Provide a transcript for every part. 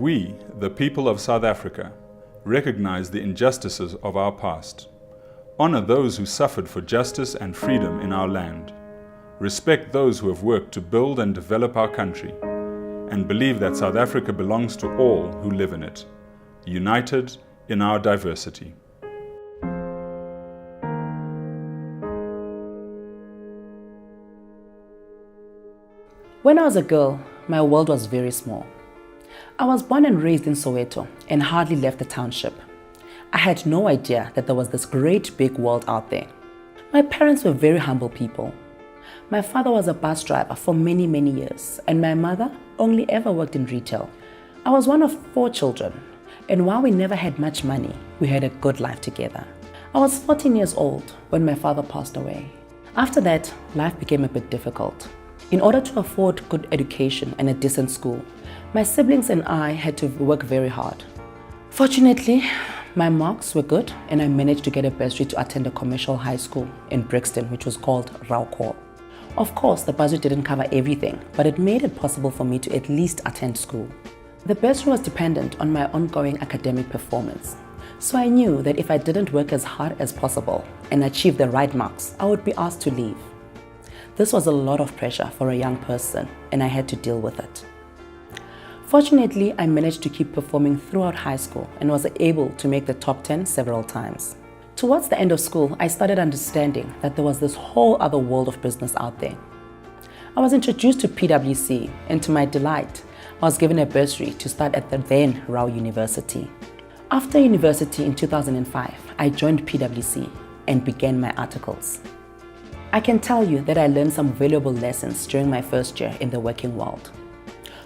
We, the people of South Africa, recognize the injustices of our past, honor those who suffered for justice and freedom in our land, respect those who have worked to build and develop our country, and believe that South Africa belongs to all who live in it, united in our diversity. When I was a girl, my world was very small. I was born and raised in Soweto and hardly left the township. I had no idea that there was this great big world out there. My parents were very humble people. My father was a bus driver for many years, and my mother only ever worked in retail. I was one of 4 children, and while we never had much money, we had a good life together. I was 14 years old when my father passed away. After that, life became a bit difficult. In order to afford good education and a decent school, my siblings and I had to work very hard. Fortunately, my marks were good and I managed to get a bursary to attend a commercial high school in Brixton, which was called Raucor. Of course, the bursary didn't cover everything, but it made it possible for me to at least attend school. The bursary was dependent on my ongoing academic performance, so I knew that if I didn't work as hard as possible and achieve the right marks, I would be asked to leave. This was a lot of pressure for a young person, and I had to deal with it. Fortunately, I managed to keep performing throughout high school and was able to make the top 10 several times. Towards the end of school, I started understanding that there was this whole other world of business out there. I was introduced to PwC, and to my delight, I was given a bursary to start at the then Rau University. After university in 2005, I joined PwC and began my articles. I can tell you that I learned some valuable lessons during my first year in the working world.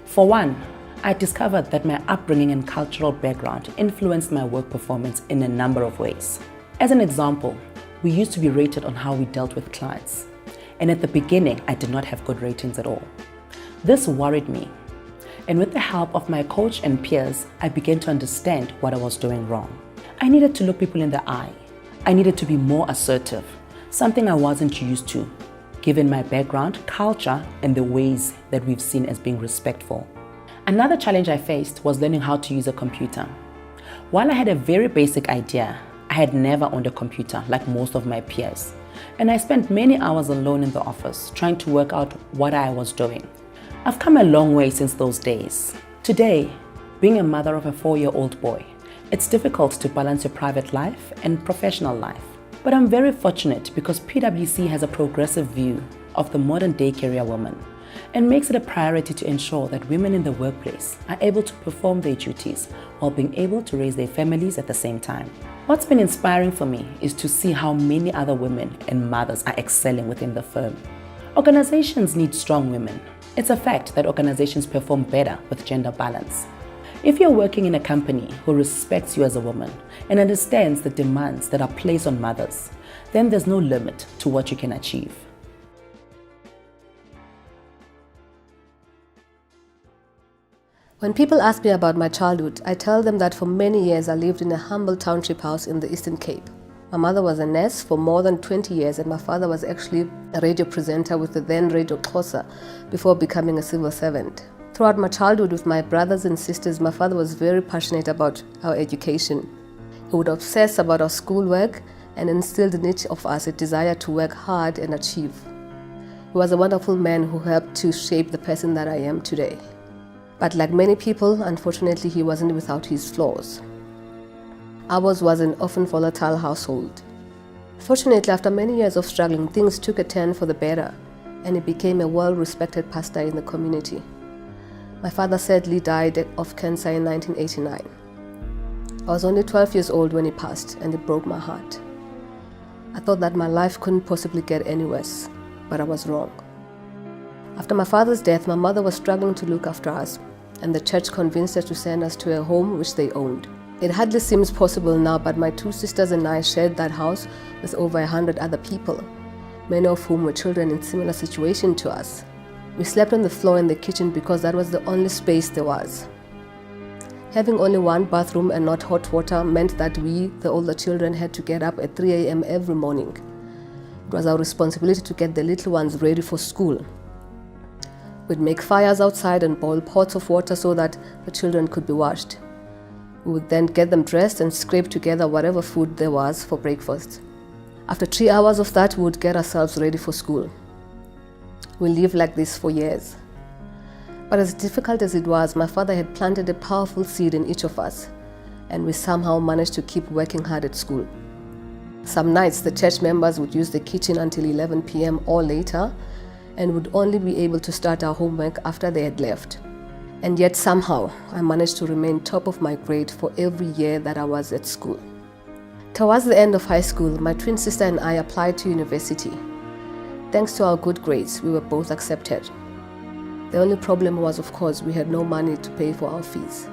For one, I discovered that my upbringing and cultural background influenced my work performance in a number of ways. As an example, we used to be rated on how we dealt with clients, and at the beginning, I did not have good ratings at all. This worried me, and with the help of my coach and peers, I began to understand what I was doing wrong. I needed to look people in the eye. I needed to be more assertive, something I wasn't used to, given my background, culture, and the ways that we've seen as being respectful. Another challenge I faced was learning how to use a computer. While I had a very basic idea, I had never owned a computer like most of my peers, and I spent many hours alone in the office trying to work out what I was doing. I've come a long way since those days. Today, being a mother of a 4-year-old boy, it's difficult to balance your private life and professional life. But I'm very fortunate because PwC has a progressive view of the modern day career woman and makes it a priority to ensure that women in the workplace are able to perform their duties while being able to raise their families at the same time. What's been inspiring for me is to see how many other women and mothers are excelling within the firm. Organizations need strong women. It's a fact that organizations perform better with gender balance. If you're working in a company who respects you as a woman and understands the demands that are placed on mothers, then there's no limit to what you can achieve. When people ask me about my childhood, I tell them that for many years I lived in a humble township house in the Eastern Cape. My mother was a nurse for more than 20 years and my father was actually a radio presenter with the then Radio Xhosa before becoming a civil servant. Throughout my childhood with my brothers and sisters, my father was very passionate about our education. He would obsess about our schoolwork and instilled in each of us a desire to work hard and achieve. He was a wonderful man who helped to shape the person that I am today. But like many people, unfortunately, he wasn't without his flaws. Ours was an often volatile household. Fortunately, after many years of struggling, things took a turn for the better, and he became a well-respected pastor in the community. My father sadly died of cancer in 1989. I was only 12 years old when he passed, and it broke my heart. I thought that my life couldn't possibly get any worse, but I was wrong. After my father's death, my mother was struggling to look after us, and the church convinced her to send us to a home which they owned. It hardly seems possible now, but my 2 sisters and I shared that house with over 100 other people, many of whom were children in similar situation to us. We slept on the floor in the kitchen because that was the only space there was. Having only 1 bathroom and not hot water meant that we, the older children, had to get up at 3 a.m. every morning. It was our responsibility to get the little ones ready for school. We'd make fires outside and boil pots of water so that the children could be washed. We would then get them dressed and scrape together whatever food there was for breakfast. After 3 hours of that, we would get ourselves ready for school. We lived like this for years. But as difficult as it was, my father had planted a powerful seed in each of us, and we somehow managed to keep working hard at school. Some nights, the church members would use the kitchen until 11 p.m. or later, and would only be able to start our homework after they had left. And yet somehow, I managed to remain top of my grade for every year that I was at school. Towards the end of high school, my twin sister and I applied to university. Thanks to our good grades, we were both accepted. The only problem was, of course, we had no money to pay for our fees.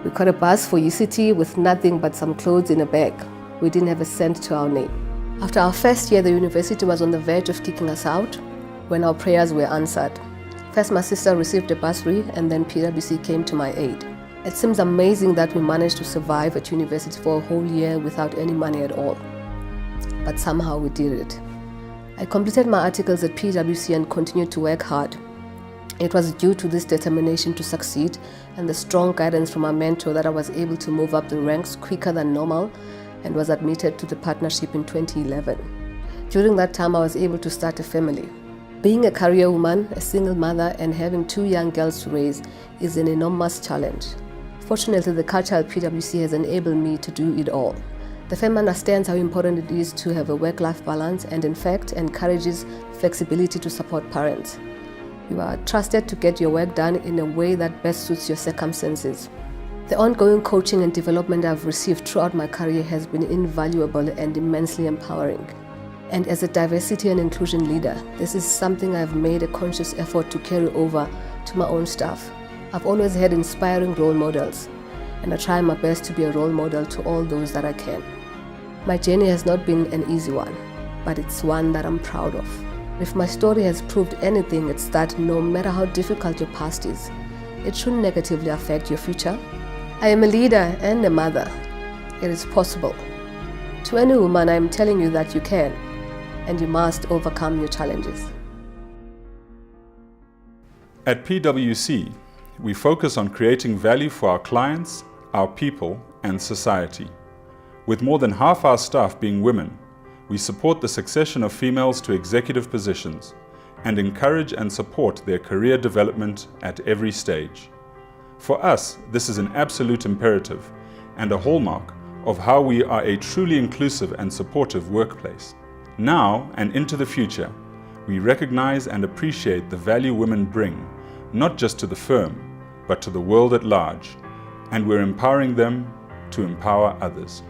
We caught a bus for UCT with nothing but some clothes in a bag. We didn't have a cent to our name. After our first year, the university was on the verge of kicking us out when our prayers were answered. First, my sister received a bursary, and then PwC came to my aid. It seems amazing that we managed to survive at university for a whole year without any money at all. But somehow we did it. I completed my articles at PwC and continued to work hard. It was due to this determination to succeed and the strong guidance from our mentor that I was able to move up the ranks quicker than normal and was admitted to the partnership in 2011. During that time, I was able to start a family. Being a career woman, a single mother, and having 2 young girls to raise is an enormous challenge. Fortunately, the culture at PwC has enabled me to do it all. The firm understands how important it is to have a work-life balance and, in fact, encourages flexibility to support parents. You are trusted to get your work done in a way that best suits your circumstances. The ongoing coaching and development I've received throughout my career has been invaluable and immensely empowering. And as a diversity and inclusion leader, this is something I've made a conscious effort to carry over to my own staff. I've always had inspiring role models, and I try my best to be a role model to all those that I can. My journey has not been an easy one, but it's one that I'm proud of. If my story has proved anything, it's that no matter how difficult your past is, it shouldn't negatively affect your future. I am a leader and a mother. It is possible. To any woman, I am telling you that you can, and you must overcome your challenges. At PwC, we focus on creating value for our clients, our people, and society. With more than half our staff being women, we support the succession of females to executive positions and encourage and support their career development at every stage. For us, this is an absolute imperative and a hallmark of how we are a truly inclusive and supportive workplace. Now and into the future, we recognize and appreciate the value women bring, not just to the firm, but to the world at large, and we're empowering them to empower others.